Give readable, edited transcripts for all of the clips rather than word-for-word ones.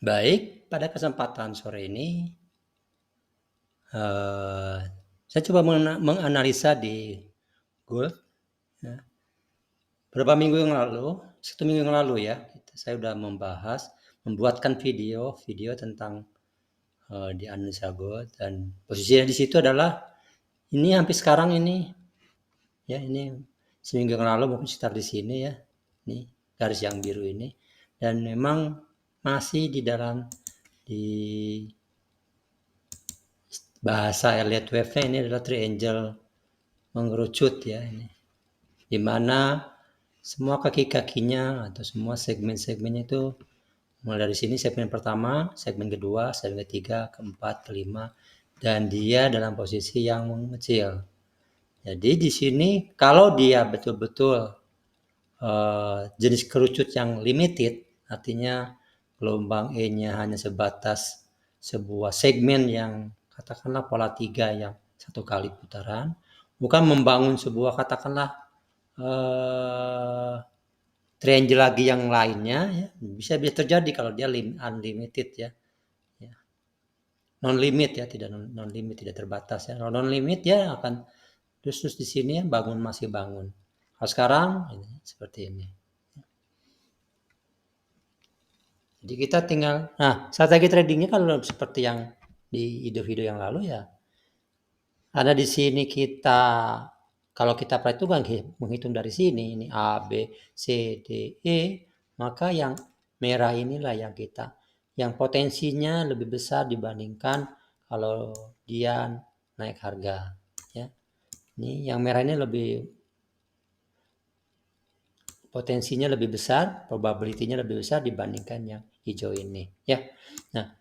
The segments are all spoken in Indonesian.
Baik, pada kesempatan sore ini saya coba menganalisa di Google. Ya. Beberapa minggu yang lalu, 1 minggu yang lalu ya, saya sudah membuatkan video tentang di analisa Google, dan posisinya di situ adalah ini hampir sekarang ini, ya ini seminggu yang lalu mungkin sekitar di sini ya, ini garis yang biru ini, dan memang masih di dalam di bahasa Elliott Wave-nya ini adalah triangle mengerucut ya ini, di mana semua kaki-kakinya atau semua segmen-segmennya itu mulai dari sini segmen pertama, segmen kedua, segmen ketiga, keempat, kelima, dan dia dalam posisi yang mengecil. Jadi di sini kalau dia betul-betul jenis kerucut yang limited, artinya gelombang E-nya hanya sebatas sebuah segmen yang katakanlah pola 3 yang satu kali putaran, bukan membangun sebuah katakanlah triangle lagi yang lainnya ya, bisa terjadi kalau dia unlimited ya. Non limit ya, tidak non limit, tidak terbatas ya. Kalau non limit ya akan terus di sini ya, masih bangun. Kalau sekarang ini seperti ini. Jadi kita tinggal, strategi tradingnya kalau seperti yang di video yang lalu ya, ada di sini kita, kalau kita perhatikan menghitung dari sini, ini A, B, C, D, E, maka yang merah inilah yang potensinya lebih besar dibandingkan kalau dia naik harga. Ya. Ini yang merah ini potensinya lebih besar, probability-nya lebih besar dibandingkan yang hijau ini. Ya. Nah,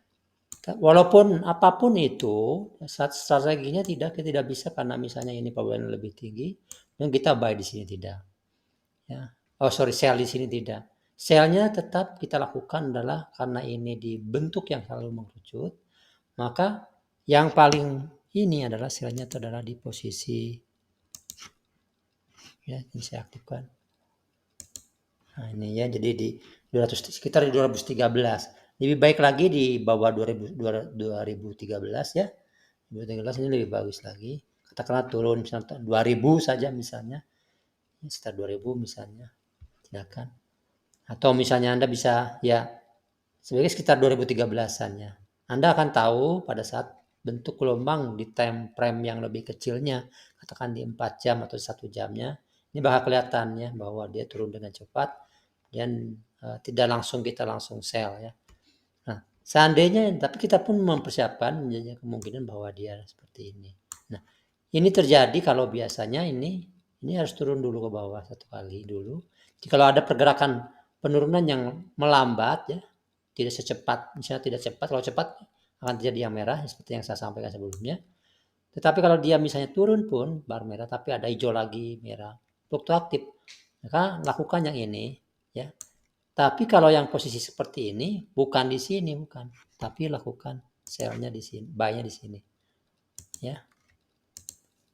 walaupun apapun itu, strateginya tidak bisa karena misalnya ini probabilitas lebih tinggi, dan kita buy di sini tidak. Ya. Sell di sini tidak. Sell-nya tetap kita lakukan adalah karena ini dibentuk yang selalu mengerucut, maka yang paling ini adalah sell-nya itu adalah di posisi, ya ini saya aktifkan. Nah ini ya, jadi di 200, sekitar di 2013. Lebih baik lagi di bawah 2013 ya. 2013 ini lebih bagus lagi. Katakanlah turun misalnya 2000 saja misalnya. Sekitar 2000 misalnya. Silakan. Atau misalnya Anda bisa ya sebagai sekitar 2013-an ya. Anda akan tahu pada saat bentuk gelombang di time frame yang lebih kecilnya, katakan di 4 jam atau 1 jamnya, ini bakal kelihatan ya bahwa dia turun dengan cepat dan tidak langsung kita langsung sell ya. Nah, seandainya, tapi kita pun mempersiapkan kemungkinan bahwa dia seperti ini. Nah, ini terjadi kalau biasanya ini harus turun dulu ke bawah satu kali dulu. Jadi kalau ada pergerakan penurunan yang melambat ya, tidak secepat, misalnya tidak cepat, kalau cepat akan terjadi yang merah seperti yang saya sampaikan sebelumnya. Tetapi kalau dia misalnya turun pun bar merah tapi ada hijau lagi, merah, fluktuatif, maka lakukan yang ini ya. Tapi kalau yang posisi seperti ini bukan di sini, bukan, tapi lakukan sell-nya di sini, buy-nya di sini. Ya.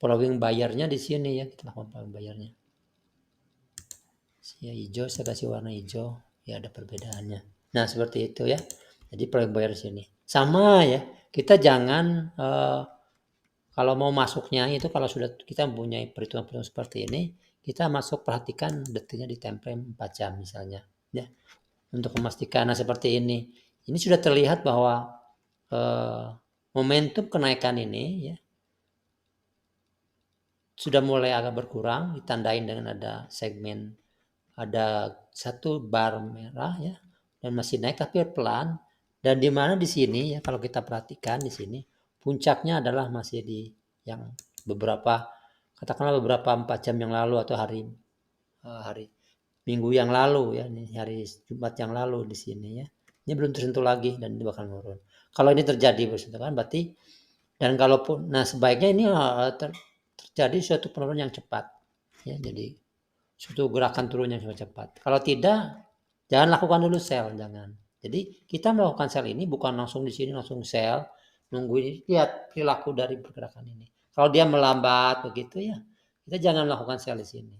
Following buyer-nya di sini ya, kita lakukan following buyer-nya. Ya hijau saya kasih warna hijau, ya ada perbedaannya. Nah, seperti itu ya. Jadi following buyer di sini. Sama ya. Kita jangan kalau mau masuknya itu kalau sudah kita mempunyai perhitungan-perhitungan seperti ini, kita masuk perhatikan detiknya di time frame 4 jam misalnya, ya. Untuk memastikan seperti ini. Ini sudah terlihat bahwa momentum kenaikan ini ya sudah mulai agak berkurang, ditandain dengan ada segmen, ada satu bar merah ya, dan masih naik tapi pelan. Dan di mana di sini ya kalau kita perhatikan di sini puncaknya adalah masih di yang katakanlah beberapa 4 jam yang lalu atau hari minggu yang lalu ya, ini hari Jumat yang lalu di sini ya. Ini belum tersentuh lagi dan ini bakal turun. Kalau ini terjadi kan berarti, dan kalaupun sebaiknya ini terjadi suatu penurunan yang cepat ya, jadi suatu gerakan turun yang cepat. Kalau tidak, jangan lakukan dulu sell, jangan. Jadi kita melakukan sell ini bukan langsung di sini langsung sell, nunggu ini, lihat perilaku dari pergerakan ini. Kalau dia melambat begitu ya, kita jangan melakukan sell di sini.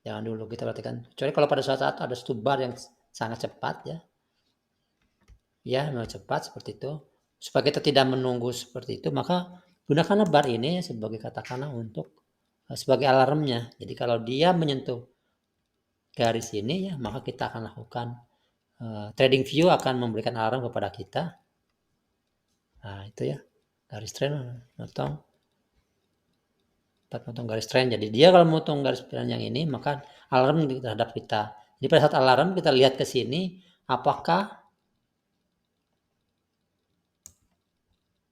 Jangan dulu kita perhatikan. Kecuali kalau pada saat ada stubar yang sangat cepat ya, ya mau cepat seperti itu. Supaya kita tidak menunggu seperti itu, maka gunakanlah bar ini sebagai katakanlah untuk sebagai alarmnya. Jadi kalau dia menyentuh garis ini ya, maka kita akan lakukan TradingView akan memberikan alarm kepada kita. Nah itu ya, garis trend motong garis trend. Jadi dia kalau motong garis trend yang ini, maka alarm terhadap kita. Jadi pada saat alarm kita lihat ke sini, apakah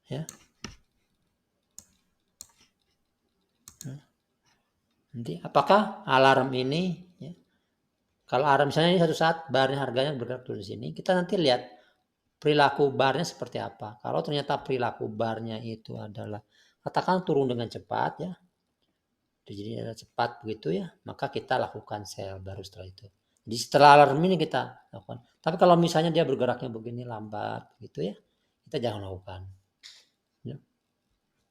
ya nanti apakah alarm ini ya, kalau alarm misalnya ini satu saat barnya harganya bergerak turun di sini, kita nanti lihat perilaku barnya seperti apa. Kalau ternyata perilaku barnya itu adalah katakan turun dengan cepat ya, jadi cepat begitu ya, maka kita lakukan sell baru setelah itu. Jadi setelah alarm ini kita lakukan. Tapi kalau misalnya dia bergeraknya begini lambat gitu ya, kita jangan lakukan. Ya,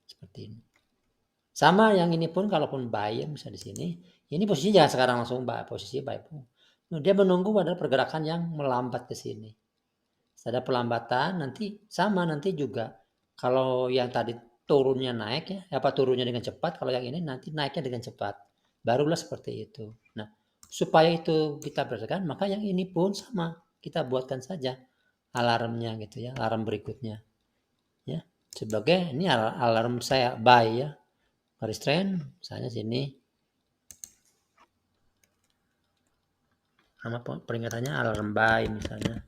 seperti ini. Sama yang ini pun kalaupun buy ya, bisa di sini. Ini posisinya jangan sekarang langsung buy, posisi buy pun. Dia menunggu pada pergerakan yang melambat ke sini. Ada pelambatan nanti sama nanti juga kalau yang tadi turunnya naik ya, apa turunnya dengan cepat, kalau yang ini nanti naiknya dengan cepat. Barulah seperti itu. Nah, supaya itu kita berdasarkan, maka yang ini pun sama, kita buatkan saja alarmnya gitu ya, alarm berikutnya. Ya, sebagai ini alarm saya buy ya. Garis trend misalnya sini. Nama peringatannya alarm buy misalnya.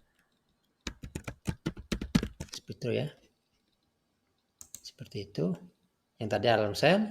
Seperti itu ya. Seperti itu. Yang tadi alarm sell,